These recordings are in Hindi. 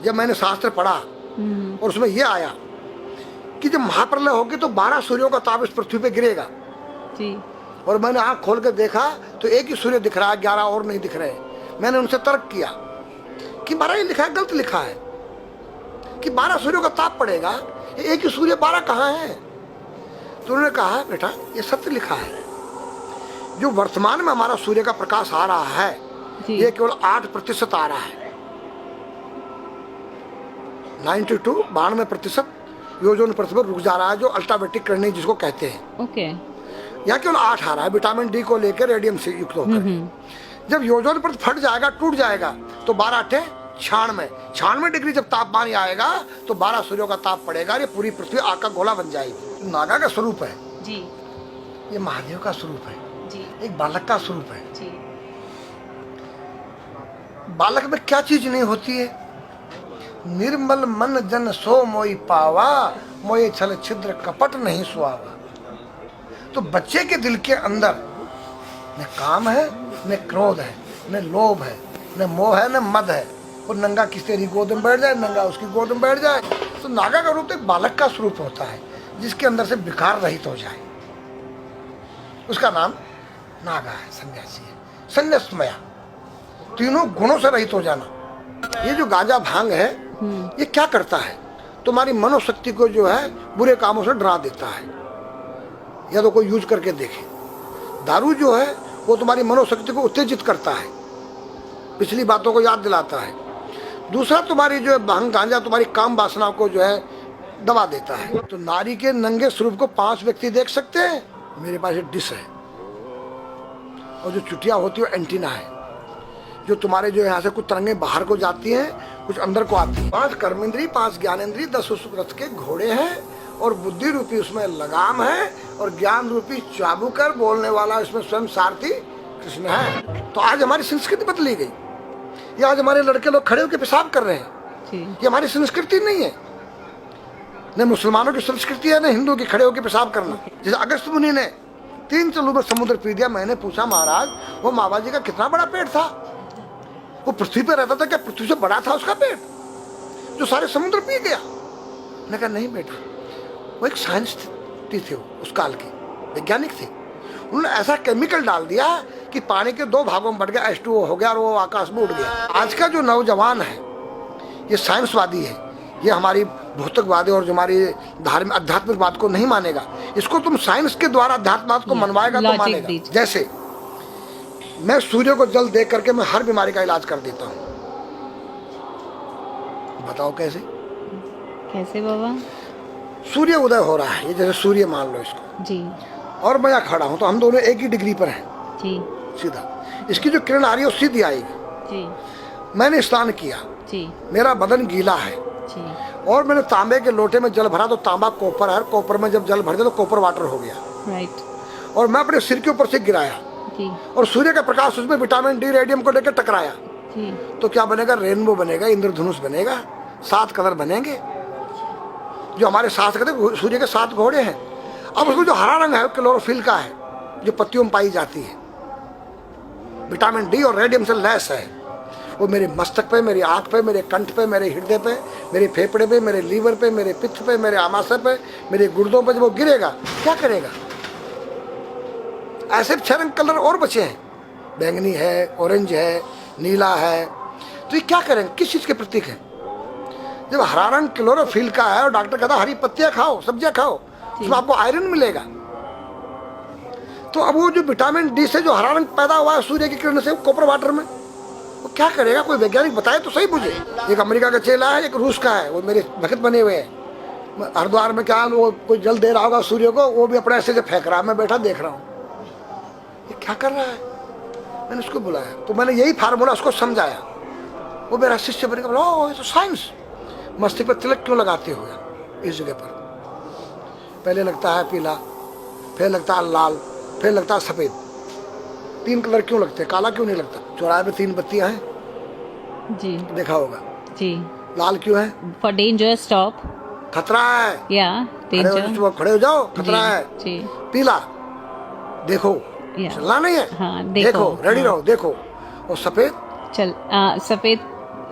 जब मैंने शास्त्र पढ़ा और उसमें यह आया कि जब महाप्रलय होगी तो 12 सूर्यों का ताप इस पृथ्वी पे गिरेगा जी। और मैंने आंख खोल कर देखा तो एक ही सूर्य दिख रहा है, 11 और नहीं दिख रहे। मैंने उनसे तर्क किया कि 12 ही लिखा है, गलत लिखा है कि 12 सूर्यों का ताप पड़ेगा, एक ही सूर्य 12 कहाँ है? तो उन्होंने कहा बेटा ये सत्य लिखा है, जो वर्तमान में हमारा सूर्य का प्रकाश आ रहा है ये केवल 8% आ रहा है। 92% योजन पृथ्वी पर रुक जा रहा है, जो अल्ट्रावेटिक किरणें जिसको कहते हैं। ओके। यहाँ केवल 8 आ रहा है विटामिन डी को लेकर, रेडियम से युक्त होकर। जब योजन पृथ्वी फट जाएगा, टूट जाएगा तो 12 96 डिग्री जब तापमान आएगा तो 12 सूर्यों का ताप पड़ेगा। ये पूरी पृथ्वी आग का गोला बन जाएगी। नागा का स्वरूप है जी, ये महादेव का स्वरूप है जी, एक बालक का स्वरूप है जी। बालक में क्या चीज नहीं होती है? निर्मल मन जन सो मोई पावा, मोये छल छिद्र कपट नहीं सुहावा। तो बच्चे के दिल के अंदर न काम है, न क्रोध है, न लोभ है, न मोह है, न मद है। और नंगा किस तेरी गोद में बैठ जाए, नंगा उसकी गोद में बैठ जाए। तो नागा का रूप एक बालक का स्वरूप होता है जिसके अंदर से विकार रहित हो जाए, उसका नाम नागा है, सन्यासी है, संन्यासमया, तीनों गुणों से रहित हो जाना। ये जो गांजा भांग है ये क्या करता है? तुम्हारी मनोशक्ति को जो है बुरे कामों से डरा देता है, या तो कोई यूज करके देखे। दारू जो है वो तुम्हारी मनोशक्ति को उत्तेजित करता है, पिछली बातों को याद दिलाता है। दूसरा तुम्हारी जो है भांग गांजा तुम्हारी काम वासना को जो है दबा देता है। तो नारी के नंगे स्वरूप को 5 व्यक्ति देख सकते हैं। मेरे पास एक डिश है और जो चुटिया होती है वो एंटीना है, जो तुम्हारे जो यहाँ से कुछ तरंगे बाहर को जाती हैं, कुछ अंदर को आती है। 5 कर्मेंद्री, 5 ज्ञानेंद्री, 10 उस रथ के घोड़े हैं और बुद्धि रूपी उसमें लगाम है और ज्ञान रूपी चाबुकर बोलने वाला उसमें स्वयं सारथी कृष्ण है। तो आज हमारी संस्कृति बदली गई। ये आज हमारे लड़के लोग खड़े होकर पेशाब कर रहे हैं, ये हमारी संस्कृति नहीं है। न मुसलमानों की संस्कृति है, न हिंदू की खड़े होकर पेशाब करना। जैसे अगस्त मुनि ने 3 चलू में समुद्र पी दिया। मैंने पूछा महाराज वो मामा जी का कितना बड़ा पेट था? वो पृथ्वी पे रहता था, क्या पृथ्वी से बड़ा था उसका पेट जो सारे समुद्र पी गया? मैंने कहा नहीं बेटा, वो एक साइंटिस्ट थे, उस काल के वैज्ञानिक थे। उन्होंने ऐसा केमिकल डाल दिया कि पानी के 2 भागों में बढ़ गया, H2O हो गया और वो आकाश में उड़ गया। आज का जो नौजवान है ये साइंसवादी है, ये हमारी भौतिकवादी और जो हमारी धार्मिक आध्यात्मिक बात को नहीं मानेगा। इसको तुम साइंस के द्वारा अध्यात्म को मनवाएगा तो मानेगा। जैसे मैं सूर्य को जल देख करके मैं हर बीमारी का इलाज कर देता हूँ। बताओ कैसे? कैसे बाबा? सूर्य उदय हो रहा है, ये जैसे सूर्य मान लो इसको जी, और मैं यहाँ खड़ा हूँ तो हम दोनों एक ही डिग्री पर हैं जी, सीधा। इसकी जो किरण आ रही है वो सीधी आएगी। जी, मैंने स्नान किया, जी, मेरा बदन गीला है जी, और मैंने तांबे के लोटे में जल भरा तो तांबा कॉपर है, कॉपर में जब जल भर दिया तो कॉपर वाटर हो गया। राइट। और मैं अपने सिर के ऊपर से गिराया जी, और सूर्य का प्रकाश उसमें विटामिन डी रेडियम को लेकर टकराया जी, तो क्या बनेगा? रेनबो बनेगा, इंद्रधनुष बनेगा, 7 कलर बनेंगे। जो हमारे 7 कहते सूर्य के 7 घोड़े हैं। अब उसमें जो हरा रंग है क्लोरोफिल का है, जो पत्तियों में पाई जाती है, विटामिन डी और रेडियम से लैस है। वो मेरे मस्तक पे, मेरी आँख पे, मेरे कंठ पे, मेरे हृदय पे, मेरे फेफड़े पे, मेरे लीवर पे, मेरे पित्त पे, मेरे आमाशय पे, मेरे गुर्दों पे जब वो गिरेगा क्या करेगा? ऐसे 6 रंग कलर और बचे हैं, बैंगनी है, ऑरेंज है, नीला है। तो ये क्या करेंगे? किस चीज़ के प्रतीक है? जब हरा रंग क्लोरोफिल का है और डॉक्टर कहता है हरी पत्तियां खाओ, सब्जियां खाओ, उसमें आपको आयरन मिलेगा। तो अब वो जो विटामिन डी से जो हरा रंग पैदा हुआ है सूर्य की किरण से कॉपर वाटर में, वो क्या करेगा? कोई वैज्ञानिक बताए तो सही मुझे। एक अमेरिका का चेला है, एक रूस का है, वो मेरे भक्त बने हुए हैं। हरिद्वार में क्या वो कोई जल दे रहा होगा सूर्य को, वो भी अपने ऐसे से फेंक रहा है, मैं बैठा देख रहा हूँ ये क्या कर रहा है। मैंने उसको बुलाया तो मैंने यही फार्मूला उसको समझाया। वो मेरा शिष्य बनेगा, बोला ओ ये तो साइंस। मस्तिष्क पर तिलक क्यों लगाते हो इस जगह पर? पहले लगता है पीला, फिर लगता है लाल, फिर लगता है सफेद। 3 कलर क्यों लगते हैं? काला क्यों नहीं लगता? चौराहे पे 3 बत्तियां हैं, जी देखा होगा जी। लाल क्यों है? फॉर डेंजर स्टॉप, खतरा है, या डेंजर, खड़े हो जाओ, खतरा है जी। पीला देखो चलना नहीं है, हाँ, देखो रेडी रहो, देखो। और सफेद, चल सफेद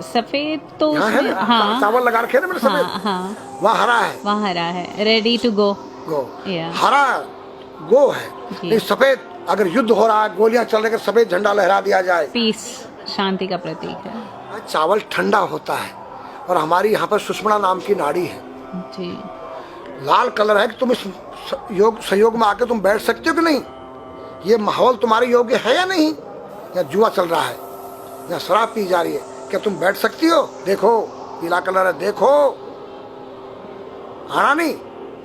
सफेद तो यहाँ है उसमें ना, हाँ चावल लगा रखे हैं ना मैंने हाँ सफेद, हाँ वहाँ हरा है, वहाँ हरा है, रेडी टू गो। गो, या हरा गो है। जी। नहीं सफेद, अगर युद्ध हो रहा है, गोलियां चल रही है, सफेद झंडा लहरा दिया जाए, पीस, शांति का प्रतीक है। चावल ठंडा होता है। और हमारी यहाँ पर सुषमणा नाम की नाड़ी है, जी लाल कलर है कि तुम इस योग सहयोग में आके तुम बैठ सकते हो कि नहीं, ये माहौल तुम्हारे योग्य है या नहीं, या जुआ चल रहा है, या शराब पी जा रही है, क्या तुम बैठ सकती हो? देखो पीला कलर है, देखो, आना नहीं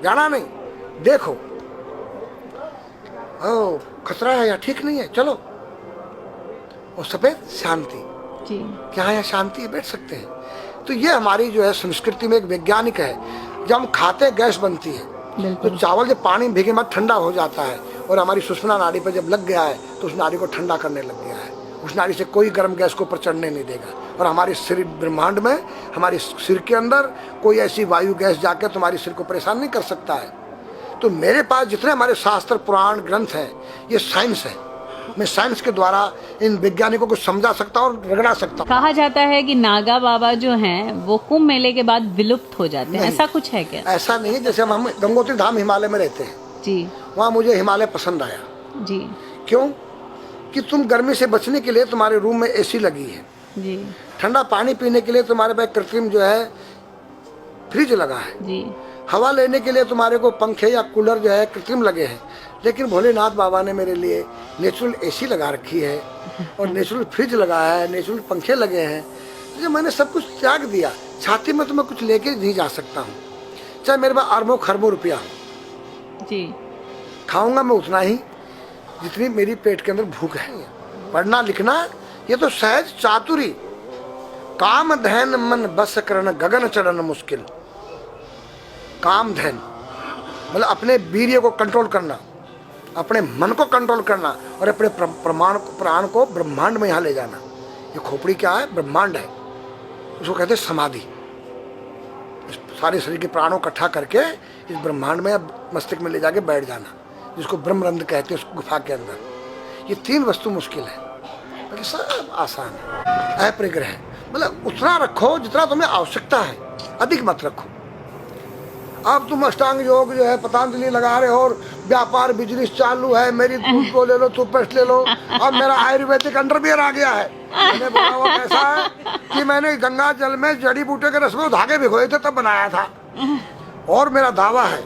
जाना नहीं, देखो, ओ खतरा है या ठीक नहीं है, चलो। और सफेद शांति, जी क्या यहाँ शांति है, बैठ सकते हैं। तो ये हमारी जो है संस्कृति में एक वैज्ञानिक है। जब हम खाते गैस बनती है, तो बिल्कुल। चावल जब पानी में भीगे बाद ठंडा हो जाता है, और हमारी सुषमना नाड़ी पर जब लग गया है तो उस नाड़ी को ठंडा करने लग गया है। उस नाड़ी से कोई गर्म गैस को ऊपर चढ़ने नहीं देगा। और हमारे सिर ब्रह्मांड में, हमारे सिर के अंदर कोई ऐसी वायु गैस जाकर तुम्हारे सिर को परेशान नहीं कर सकता है। तो मेरे पास जितने हमारे शास्त्र पुराण ग्रंथ हैं, ये साइंस है। मैं साइंस के द्वारा इन वैज्ञानिकों को समझा सकता हूँ और रगड़ा सकता हूँ। कहा जाता है कि नागा बाबा जो हैं वो कुंभ मेले के बाद विलुप्त हो जाते हैं, ऐसा कुछ है क्या? ऐसा नहीं, जैसे हम गंगोत्री धाम हिमालय में रहते हैं, जी वहाँ मुझे हिमालय पसंद आया। जी क्यों? कि तुम गर्मी से बचने के लिए तुम्हारे रूम में एसी लगी है, जी ठंडा पानी पीने के लिए तुम्हारे पास कृत्रिम जो है फ्रिज लगा है, जी हवा लेने के लिए तुम्हारे को पंखे या कूलर जो है कृत्रिम लगे हैं। लेकिन भोलेनाथ बाबा ने मेरे लिए नेचुरल एसी लगा रखी है, और नेचुरल फ्रिज लगाया है, नेचुरल पंखे लगे हैं। जो मैंने सब कुछ त्याग दिया, छाती में तो मैं कुछ लेके नहीं जा सकता हूँ, चाहे मेरे पास अरबों खरबों रुपया हो, जी खाऊंगा मैं उतना ही जितनी मेरी पेट के अंदर भूख है। पढ़ना लिखना ये तो सहज चातुरी, काम धैन मन बस करन गगन चढ़न मुश्किल। काम धैन मतलब अपने वीर्य को कंट्रोल करना, अपने मन को कंट्रोल करना, और अपने प्राण को ब्रह्मांड में यहाँ ले जाना। ये खोपड़ी क्या है? ब्रह्मांड है, उसको कहते हैं समाधि। इस सारे शरीर के प्राणों इकट्ठा करके इस ब्रह्मांड में मस्तिष्क में ले जाके बैठ जाना, जिसको ब्रह्मरंध्र कहते हैं, उस गुफा के अंदर। ये तीन वस्तु मुश्किल है, बाकी सब आसान है। अपरिग्रह मतलब उतना रखो जितना तुम्हें आवश्यकता है, अधिक मत रखो। अब तुम अष्टांग योग जो है पतंजलि लगा रहे हो, और व्यापार बिजनेस चालू है, मेरी दूध को ले लो, टूथपेस्ट ले लो, अब मेरा आयुर्वेदिक अंडरवियर आ गया है। मैंने बोला वो कैसा है कि मैंने गंगा जल में जड़ी बूटे के रस में धागे भिगोए थे तब बनाया था। और मेरा दावा है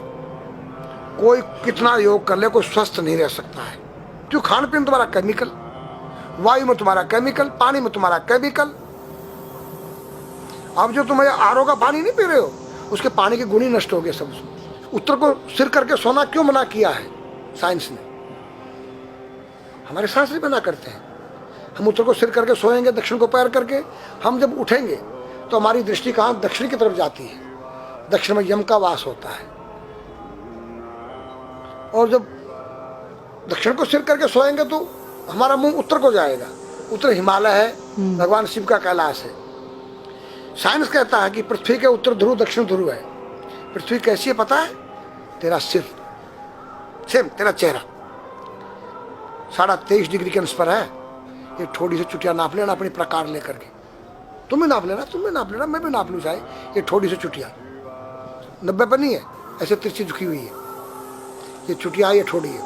कोई कितना योग कर ले, कोई स्वस्थ नहीं रह सकता है। क्यों? खान पीन तुम्हारा केमिकल, वायु में तुम्हारा केमिकल, पानी में तुम्हारा केमिकल। अब जो तुम आरओ का पानी नहीं पी रहे हो, उसके पानी के गुण ही नष्ट हो गए सब। उत्तर को सिर करके सोना क्यों मना किया है साइंस ने? हमारे शास्त्र मना करते हैं। हम उत्तर को सिर करके सोएंगे, दक्षिण को पैर करके। हम जब उठेंगे तो हमारी दृष्टि कहाँ? दक्षिण की तरफ जाती है। दक्षिण में यम का वास होता है। और जब दक्षिण को सिर करके सोएंगे तो हमारा मुंह उत्तर को जाएगा। उत्तर हिमालय है, भगवान शिव का कैलाश है। साइंस कहता है कि पृथ्वी के उत्तर ध्रुव दक्षिण ध्रुव है। पृथ्वी कैसी है पता है? तेरा सिर, सेम तेरा चेहरा 23.5 डिग्री के अंश पर है। ये थोड़ी सी चुटिया नाप लेना अपनी प्रकार लेकर के, तुम भी नाप लेना, तुम भी नाप लेना, मैं भी नाप लूँ चाहे। ये थोड़ी सी चुटिया 90 पर नहीं है, ऐसे तिरछी झुकी हुई है। ये चुटिया, ये थोड़ी है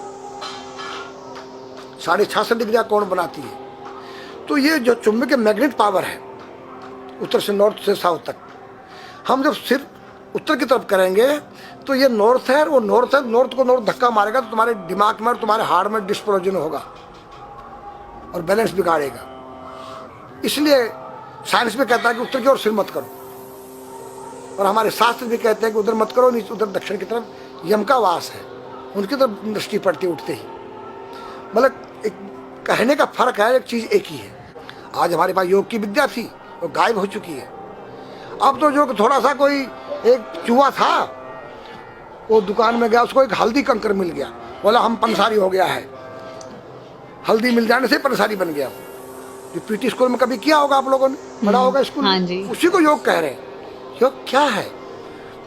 66.5 डिग्री कोण बनाती है। तो ये जो चुंबकीय मैग्नेट पावर है, उत्तर से नॉर्थ से साउथ तक, हम जब सिर उत्तर की तरफ करेंगे तो ये नॉर्थ है, वो नॉर्थ है। नॉर्थ को नॉर्थ धक्का मारेगा तो तुम्हारे दिमाग में और तुम्हारे हार्ट में डिस्प्रोजन होगा और बैलेंस बिगाड़ेगा। इसलिए साइंस भी कहता है कि उत्तर की ओर सिर मत करो, और हमारे शास्त्र भी कहते हैं कि उधर मत करो, नीचे उधर दक्षिण की तरफ यम का वास है, उनकी तरफ दृष्टि पड़ती है उठते ही। मतलब एक कहने का फर्क है, एक चीज़ एक ही है। आज हमारे पास योग की विद्या थी, वो गायब हो चुकी है। अब तो जो थोड़ा सा कोई एक चूहा था, वो दुकान में गया, उसको एक हल्दी कंकर मिल गया, बोला हम पंसारी हो गया है। हल्दी मिल जाने से पंसारी बन गया। जो पीटी स्कूल में कभी किया होगा आप लोगों ने, पढ़ा होगा स्कूल हाँ में, जी। उसी को योग कह रहे हैं। योग क्या है?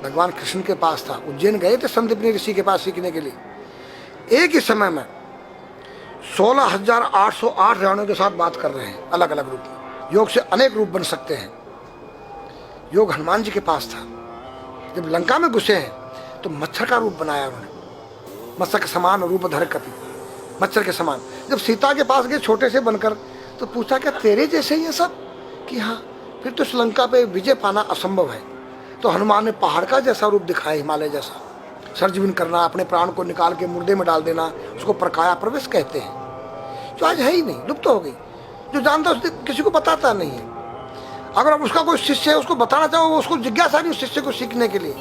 भगवान कृष्ण के पास था, उज्जैन गए थे संदीपनी ऋषि के पास सीखने के लिए। एक ही समय में 16,808 राणियों के साथ बात कर रहे हैं, अलग अलग रूप में। योग से अनेक रूप बन सकते हैं। योग हनुमान जी के पास था। जब लंका में घुसे हैं तो मच्छर का रूप बनाया उन्होंने, मत्स्य के समान रूप धर कपि, मच्छर के समान। जब सीता के पास गए छोटे से बनकर तो पूछा क्या तेरे जैसे ही है सब? कि हाँ। फिर तो इस लंका पे विजय पाना असंभव है। तो हनुमान ने पहाड़ का जैसा रूप दिखाया, हिमालय जैसा। सर्जविन करना, अपने प्राण को निकाल के मुर्दे में डाल देना, उसको प्रकाया प्रवेश कहते हैं, जो आज है ही नहीं, लुप्त हो गई। जो जानता है उसने किसी को बताता नहीं है। अगर अब उसका कोई शिष्य है उसको बताना चाहो, वो उसको जिज्ञासा नहीं उस शिष्य को सीखने के लिए।